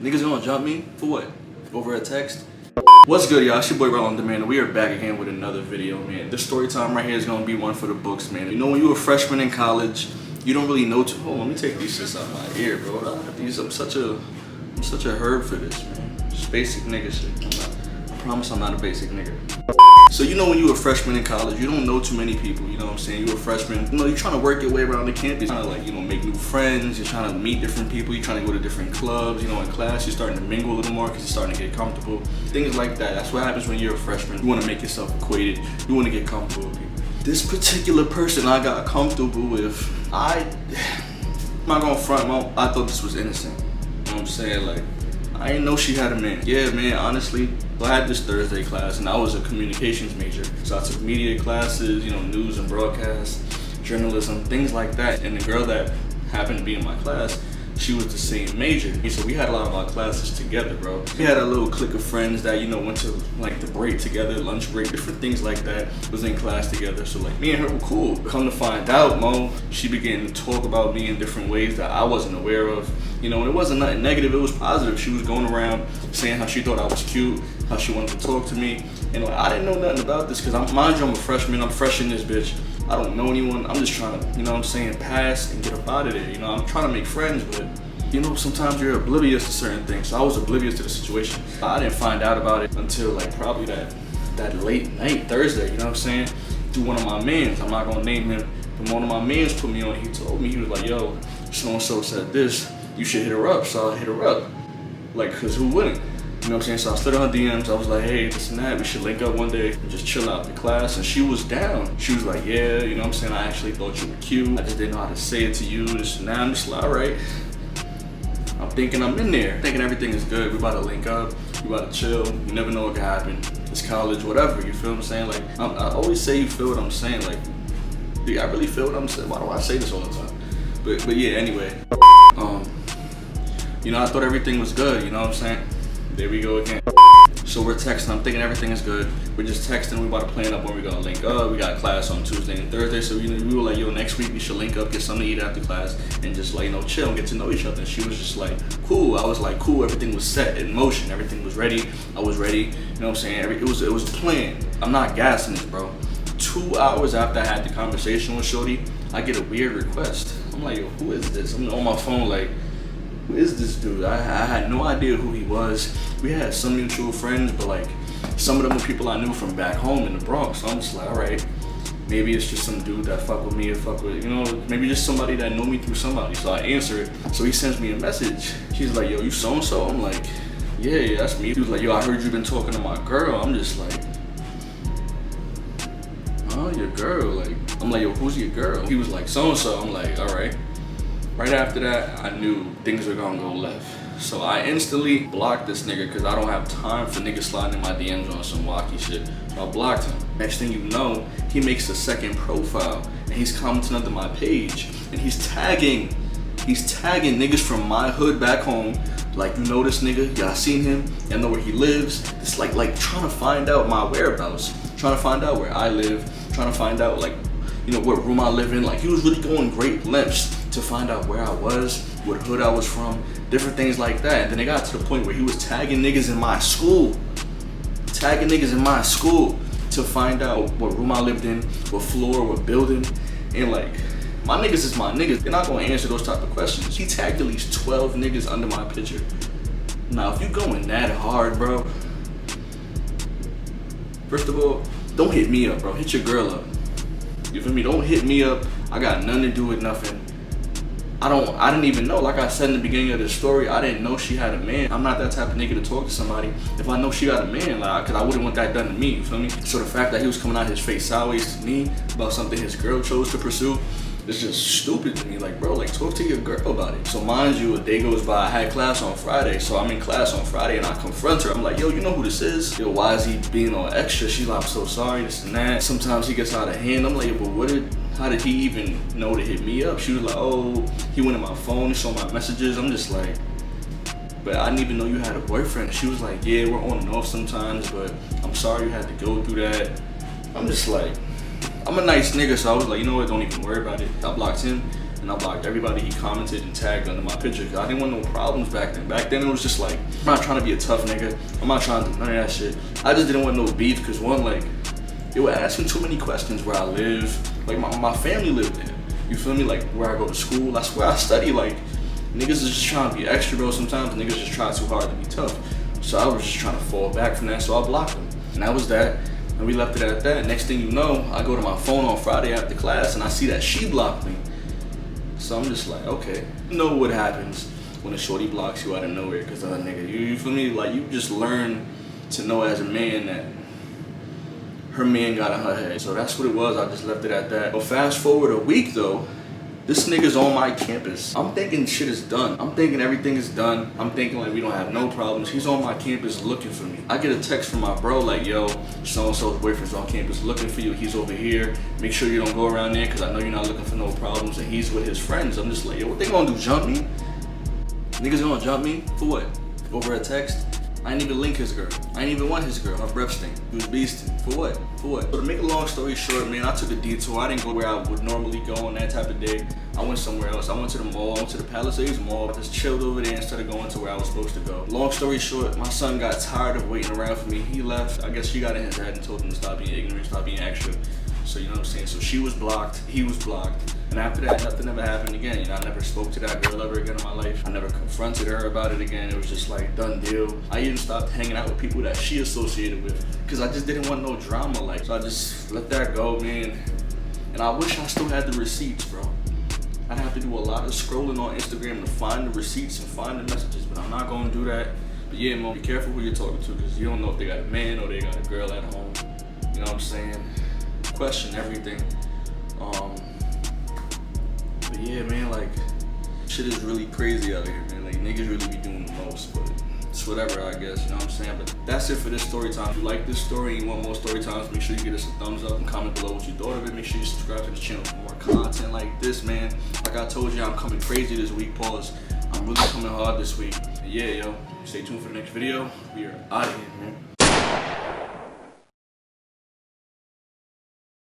Niggas gonna jump me? For what? Over a text? What's good, y'all? It's your boy Roll on Demand, and we are back again with another video, man. This story time right here is gonna be one for the books, man. You know, when you were a freshman in college, you don't really know too. Hold on, let me take these shits out of my ear, bro. I'm such a herb for this, man. Just basic nigga shit. I promise I'm not a basic nigga. So you know when you were a freshman in college, you don't know too many people, you know what I'm saying? You're a freshman, you know, you're trying to work your way around the campus, you're trying to like, you know, make new friends, you're trying to meet different people, you're trying to go to different clubs, you know, in class, you're starting to mingle a little more because you're starting to get comfortable. Things like that. That's what happens when you're a freshman. You want to make yourself acquainted, you want to get comfortable with people. This particular person I got comfortable with, I'm not gonna front, I thought this was innocent. You know what I'm saying? Like, I didn't know she had a man. Yeah, man, honestly, I had this Thursday class and I was a communications major. So I took media classes, you know, news and broadcast, journalism, things like that. And the girl that happened to be in my class, she was the same major. So we had a lot of our classes together, bro. We had a little clique of friends that, you know, went to like the break together, lunch break, different things like that, was in class together. So like me and her were cool. Come to find out, Mo, she began to talk about me in different ways that I wasn't aware of. You know, and it wasn't nothing negative, it was positive. She was going around saying how she thought I was cute, how she wanted to talk to me. And like, I didn't know nothing about this because mind you, I'm a freshman, I'm fresh in this bitch. I don't know anyone, I'm just trying to, you know what I'm saying, pass and get up out of there. You know, I'm trying to make friends, but you know, sometimes you're oblivious to certain things. So I was oblivious to the situation. I didn't find out about it until like probably that late night, Thursday, you know what I'm saying? Through one of my mans, I'm not gonna name him, but one of my mans put me on, he told me, he was like, yo, so-and-so said this, you should hit her up. So I hit her up, like, cause who wouldn't? You know what I'm saying? So I slid on her DMs, I was like, hey, this and that, we should link up one day and just chill out the class. And she was down. She was like, yeah, you know what I'm saying? I actually thought you were cute. I just didn't know how to say it to you, this and that. I'm just like, all right. I'm thinking I'm in there, thinking everything is good. We about to link up, we about to chill. You never know what can happen. It's college, whatever, you feel what I'm saying? Like, I always say you feel what I'm saying. Like, do I really feel what I'm saying? Why do I say this all the time? But yeah, anyway. You know, I thought everything was good, you know what I'm saying? There we go again. So we're texting, I'm thinking everything is good. We're just texting, we about to plan up when we're gonna link up. We got class on Tuesday and Thursday, so you know, we were like, yo, next week we should link up, get something to eat after class, and just like, you know, chill and get to know each other. And she was just like, cool. I was like, cool, everything was set in motion, everything was ready. I was ready, you know what I'm saying? It was a plan. I'm not gassing this, bro. 2 hours after I had the conversation with Shorty, I get a weird request. I'm like, yo, who is this? I'm on my phone like, who is this dude? I had no idea who he was. We had some mutual friends, but like some of them were people I knew from back home in the Bronx. So I'm just like, all right, maybe it's just some dude that fuck with me or fuck with, you know, maybe just somebody that know me through somebody. So I answer it. So he sends me a message. He's like, yo, you so-and-so? I'm like, yeah, that's me. He was like, yo, I heard you been talking to my girl. I'm just like, oh, your girl? Like, I'm like, yo, who's your girl? He was like, so-and-so. I'm like, all right. Right after that, I knew things were gonna go left. So I instantly blocked this nigga because I don't have time for niggas sliding in my DMs on some wacky shit. So I blocked him. Next thing you know, he makes a second profile and he's commenting under my page and he's tagging niggas from my hood back home. Like, you know this nigga, y'all seen him, y'all know where he lives. It's like trying to find out my whereabouts, trying to find out where I live, trying to find out like, you know, what room I live in. Like, he was really going great lengths to find out where I was, what hood I was from, different things like that. And then it got to the point where he was tagging niggas in my school, to find out what room I lived in, what floor, what building. And like, my niggas is my niggas. They're not gonna answer those type of questions. He tagged at least 12 niggas under my picture. Now, if you going that hard, bro, first of all, don't hit me up, bro. Hit your girl up. You feel me? Don't hit me up. I got nothing to do with nothing. I didn't even know, like I said in the beginning of this story, I didn't know she had a man. I'm not that type of nigga to talk to somebody if I know she got a man, like, cause I wouldn't want that done to me, you feel me? So the fact that he was coming out his face sideways to me about something his girl chose to pursue, it's just stupid to me. Like, bro, like, talk to your girl about it. So mind you, a day goes by, I had class on Friday, so I'm in class on Friday and I confront her. I'm like, yo, you know who this is? Yo, why is he being all extra? She's like, I'm so sorry, this and that. Sometimes he gets out of hand. I'm like, yo, but how did he even know to hit me up? She was like, oh, he went in my phone, he saw my messages. I'm just like, but I didn't even know you had a boyfriend. She was like, yeah, we're on and off sometimes, but I'm sorry you had to go through that. I'm just like, I'm a nice nigga, so I was like, you know what, don't even worry about it. I blocked him, and and I blocked everybody he commented and tagged under my picture because I didn't want no problems back then. Back then it was just like, I'm not trying to be a tough nigga. I'm not trying to do none of that shit. I just didn't want no beef because one, like, they were asking too many questions where I live. Like my family lived there. You feel me? Like where I go to school, that's where I study. Like niggas is just trying to be extra, bro. Sometimes niggas just try too hard to be tough. So I was just trying to fall back from that, so I blocked them. And that was that. And we left it at that. Next thing you know, I go to my phone on Friday after class and I see that she blocked me. So I'm just like, okay. You know what happens when a shorty blocks you out of nowhere because of a nigga. You feel me? Like you just learn to know as a man that her man got in her head. So that's what it was. I just left it at that. But fast forward a week though, this nigga's on my campus. I'm thinking shit is done. I'm thinking everything is done. I'm thinking like we don't have no problems. He's on my campus looking for me. I get a text from my bro like, yo, so-and-so's boyfriend's on campus looking for you. He's over here. Make sure you don't go around there because I know you're not looking for no problems. And he's with his friends. I'm just like, yo, what they gonna do, jump me? Niggas gonna jump me? For what? Over a text? I ain't even link his girl. I ain't even want his girl. Her breath stink. He was beasting. For what? For what? So to make a long story short, man, I took a detour. I didn't go where I would normally go on that type of day. I went somewhere else. I went to the mall. I went to the Palisades Mall. I just chilled over there instead of going to where I was supposed to go. Long story short, my son got tired of waiting around for me. He left. I guess she got in his head and told him to stop being ignorant, stop being extra. So you know what I'm saying? So she was blocked. He was blocked. And after that, nothing ever happened again. You know, I never spoke to that girl ever again in my life. I never confronted her about it again. It was just like, done deal. I even stopped hanging out with people that she associated with because I just didn't want no drama. Like, so I just let that go, man. And I wish I still had the receipts, bro. I'd have to do a lot of scrolling on Instagram to find the receipts and find the messages, but I'm not gonna do that. But yeah, man, be careful who you're talking to because you don't know if they got a man or they got a girl at home. You know what I'm saying? Question everything. But yeah, man, like, shit is really crazy out here, man. Like, niggas really be doing the most, but it's whatever, I guess, you know what I'm saying? But that's it for this story time. If you like this story and you want more story times, make sure you give us a thumbs up and comment below what you thought of it. Make sure you subscribe to the channel for more content like this, man. Like I told you, I'm coming crazy this week, pause. I'm really coming hard this week. And yeah, yo, stay tuned for the next video. We are out of here, man.